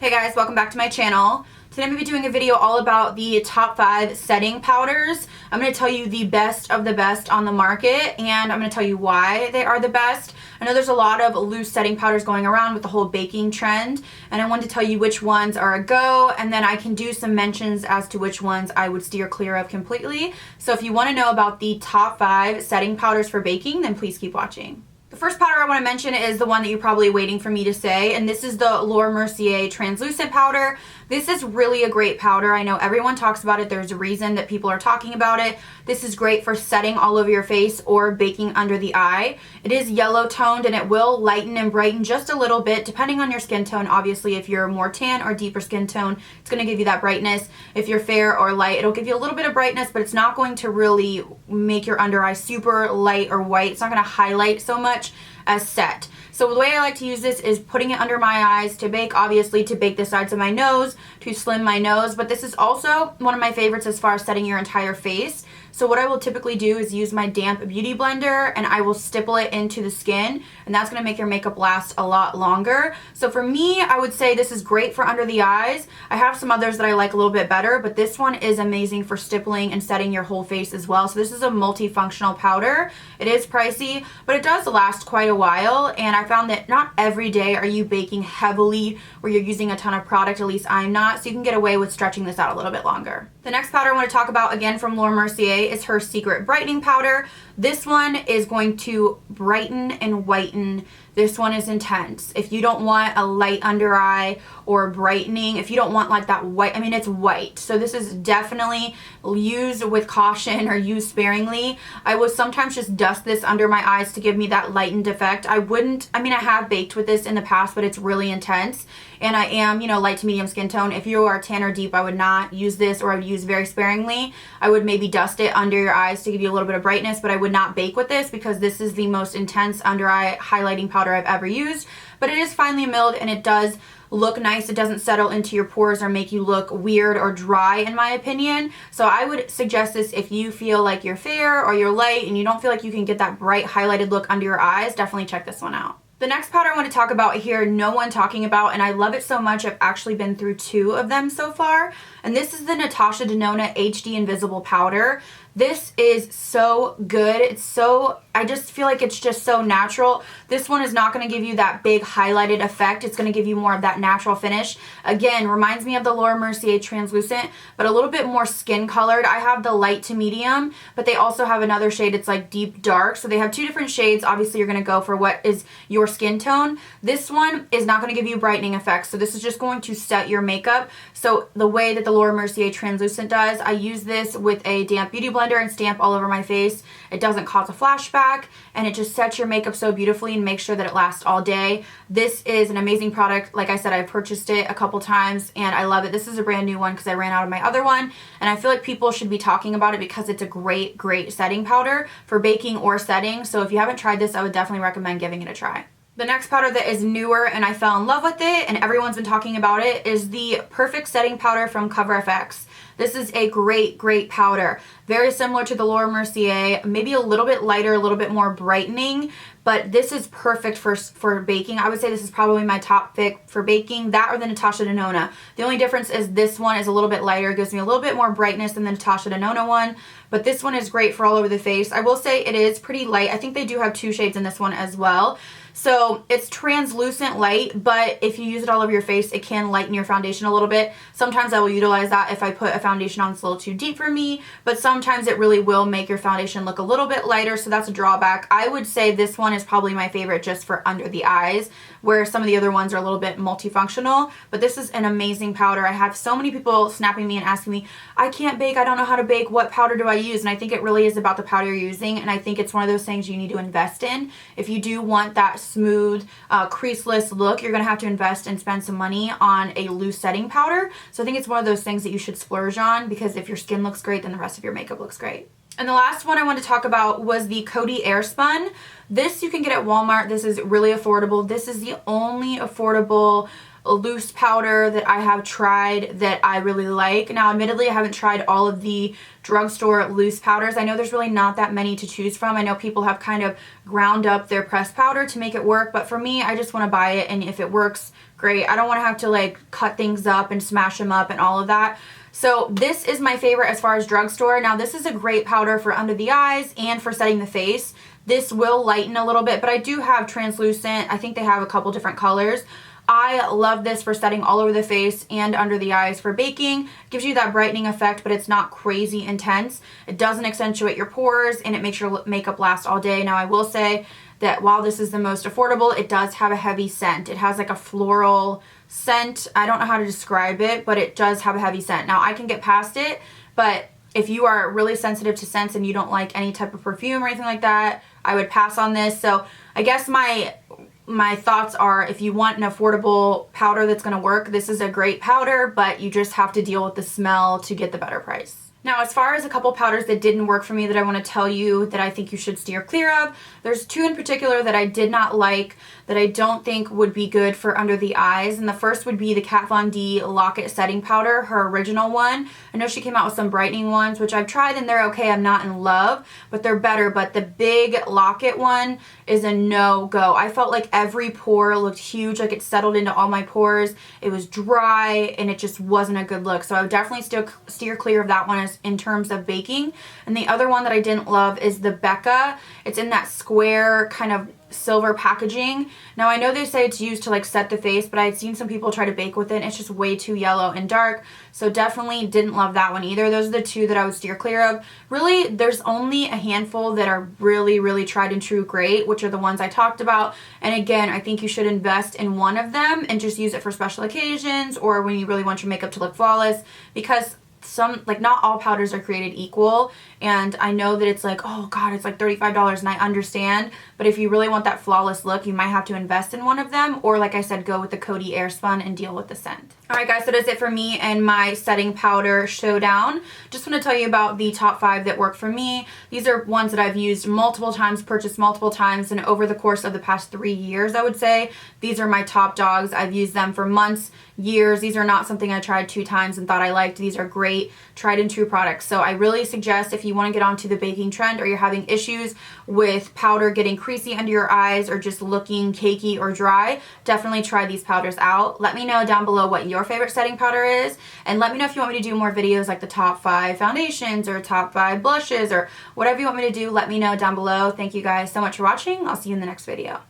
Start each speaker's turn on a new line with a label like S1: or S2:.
S1: Hey guys, welcome back to my channel. Today I'm going to be doing a video all about the top 5 setting powders. I'm going to tell you the best of the best on the market, and I'm going to tell you why they are the best. I know there's a lot of loose setting powders going around with the whole baking trend, and I wanted to tell you which ones are a go, and then I can do some mentions as to which ones I would steer clear of completely. So if you want to know about the top 5 setting powders for baking, then please keep watching. The first powder I want to mention is the one that you're probably waiting for me to say, and this is the Mercier translucent powder. This is really a great powder. I know everyone talks about it. There's a reason that people are talking about it. This is great for setting all over your face or baking under the eye. It is yellow toned and it will lighten and brighten just a little bit depending on your skin tone. Obviously, if you're more tan or deeper skin tone, it's going to give you that brightness. If you're fair or light, it'll give you a little bit of brightness, but it's not going to really make your under eye super light or white. It's not going to highlight so much as set. So the way I like to use this is putting it under my eyes to bake, obviously to bake the sides of my nose, to slim my nose, but this is also one of my favorites as far as setting your entire face. So what I will typically do is use my damp beauty blender and I will stipple it into the skin, and that's going to make your makeup last a lot longer. So for me, I would say this is great for under the eyes. I have some others that I like a little bit better, but this one is amazing for stippling and setting your whole face as well. So this is a multifunctional powder. It is pricey, but it does last quite a while, and I found that not every day are you baking heavily where you're using a ton of product, at least I'm not, so you can get away with stretching this out a little bit longer. The next powder I want to talk about, again from Mercier, is her Secret Brightening Powder. This one is going to brighten and whiten. This one is intense. If you don't want a light under eye or brightening, if you don't want like that white, I mean it's white, so this is definitely used with caution or used sparingly. I will sometimes just dust this under my eyes to give me that lightened effect. I have baked with this in the past, but it's really intense, and I am, light to medium skin tone. If you are tan or deep, I would not use this, or I would use very sparingly. I would maybe dust it under your eyes to give you a little bit of brightness, but I would not bake with this because this is the most intense under eye highlighting powder I've ever used. But it is finely milled and it does look nice. It doesn't settle into your pores or make you look weird or dry, in my opinion. So I would suggest this if you feel like you're fair or you're light and you don't feel like you can get that bright highlighted look under your eyes. Definitely check this one out. The next powder I want to talk about here, no one talking about, and I love it so much. I've actually been through 2 of them so far, and this is the Natasha Denona HD Invisible Powder. This is so good. I just feel like it's just so natural. This one is not going to give you that big highlighted effect. It's going to give you more of that natural finish. Again, reminds me of the Mercier Translucent, but a little bit more skin colored. I have the light to medium, but they also have another shade. It's like deep dark. So they have 2 different shades. Obviously, you're going to go for what is your skin tone. This one is not going to give you brightening effects. So this is just going to set your makeup. So the way that the Mercier Translucent does, I use this with a damp beauty blender and stamp all over my face. It doesn't cause a flashback, and it just sets your makeup so beautifully and makes sure that it lasts all day. This is an amazing product. Like I said, I've purchased it a couple times and I love it. This is a brand new one because I ran out of my other one, and I feel like people should be talking about it because it's a great setting powder for baking or setting. So if you haven't tried this, I would definitely recommend giving it a try. The next powder that is newer and I fell in love with it and everyone's been talking about it is the Perfect Setting Powder from CoverFX. This is a great powder. Very similar to the Mercier, maybe a little bit lighter, a little bit more brightening, but this is perfect for baking. I would say this is probably my top pick for baking, that or the Natasha Denona. The only difference is this one is a little bit lighter. It gives me a little bit more brightness than the Natasha Denona one, but this one is great for all over the face. I will say it is pretty light. I think they do have 2 shades in this one as well. So it's translucent light, but if you use it all over your face, it can lighten your foundation a little bit. Sometimes I will utilize that if I put a foundation on that's a little too deep for me, but sometimes it really will make your foundation look a little bit lighter, so that's a drawback. I would say this one is probably my favorite just for under the eyes, where some of the other ones are a little bit multifunctional, but this is an amazing powder. I have so many people snapping me and asking me, I can't bake, I don't know how to bake, what powder do I use? And I think it really is about the powder you're using, and I think it's one of those things you need to invest in. If you do want that smooth, creaseless look, you're going to have to invest and spend some money on a loose setting powder. So I think it's one of those things that you should splurge on, because if your skin looks great, then the rest of your makeup looks great. And the last one I want to talk about was the Coty Airspun. This you can get at Walmart. This is really affordable. This is the only affordable loose powder that I have tried that I really like. Now, admittedly, I haven't tried all of the drugstore loose powders. I know there's really not that many to choose from. I know people have kind of ground up their pressed powder to make it work, but for me, I just want to buy it, and if it works, great. I don't want to have to like cut things up and smash them up and all of that. So this is my favorite as far as drugstore. Now, this is a great powder for under the eyes and for setting the face. This will lighten a little bit, but I do have translucent. I think they have a couple different colors. I love this for setting all over the face and under the eyes for baking. It gives you that brightening effect, but it's not crazy intense. It doesn't accentuate your pores, and it makes your makeup last all day. Now, I will say that while this is the most affordable, it does have a heavy scent. It has like a floral scent. I don't know how to describe it, but it does have a heavy scent. Now, I can get past it, but if you are really sensitive to scents and you don't like any type of perfume or anything like that, I would pass on this. So I guess my thoughts are, if you want an affordable powder that's going to work, this is a great powder, but you just have to deal with the smell to get the better price. Now, as far as a couple powders that didn't work for me that I want to tell you that I think you should steer clear of, there's two in particular that I did not like, that I don't think would be good for under the eyes. And the first would be the Kat Von D Lock-It Setting Powder, her original one. I know she came out with some brightening ones, which I've tried and they're okay. I'm not in love, but they're better. But the big Lock-It one is a no-go. I felt like every pore looked huge, like it settled into all my pores. It was dry and it just wasn't a good look. So I would definitely still steer clear of that one in terms of baking. And the other one that I didn't love is the Becca. It's in that square kind of silver packaging. Now, I know they say it's used to like set the face, but I had seen some people try to bake with it and it's just way too yellow and dark. So definitely didn't love that one either. Those are the two that I would steer clear of. Really, there's only a handful that are really, really tried and true great, which are the ones I talked about. And again, I think you should invest in one of them and just use it for special occasions or when you really want your makeup to look flawless, because not all powders are created equal, and I know that it's like, oh god, it's like $35, and I understand, but if you really want that flawless look, you might have to invest in one of them, or like I said, go with the Coty Airspun and deal with the scent. Alright guys, so that's it for me and my setting powder showdown. Just want to tell you about the top 5 that work for me. These are ones that I've used multiple times, purchased multiple times, and over the course of the past 3 years, I would say. These are my top dogs. I've used them for months, years. These are not something I tried 2 times and thought I liked. These are great, tried and true products. So I really suggest, if you want to get onto the baking trend or you're having issues with powder getting creasy under your eyes or just looking cakey or dry, definitely try these powders out. Let me know down below what your favorite setting powder is, and let me know if you want me to do more videos like the top 5 foundations or top 5 blushes or whatever you want me to do. Let me know down below. Thank you guys so much for watching. I'll see you in the next video.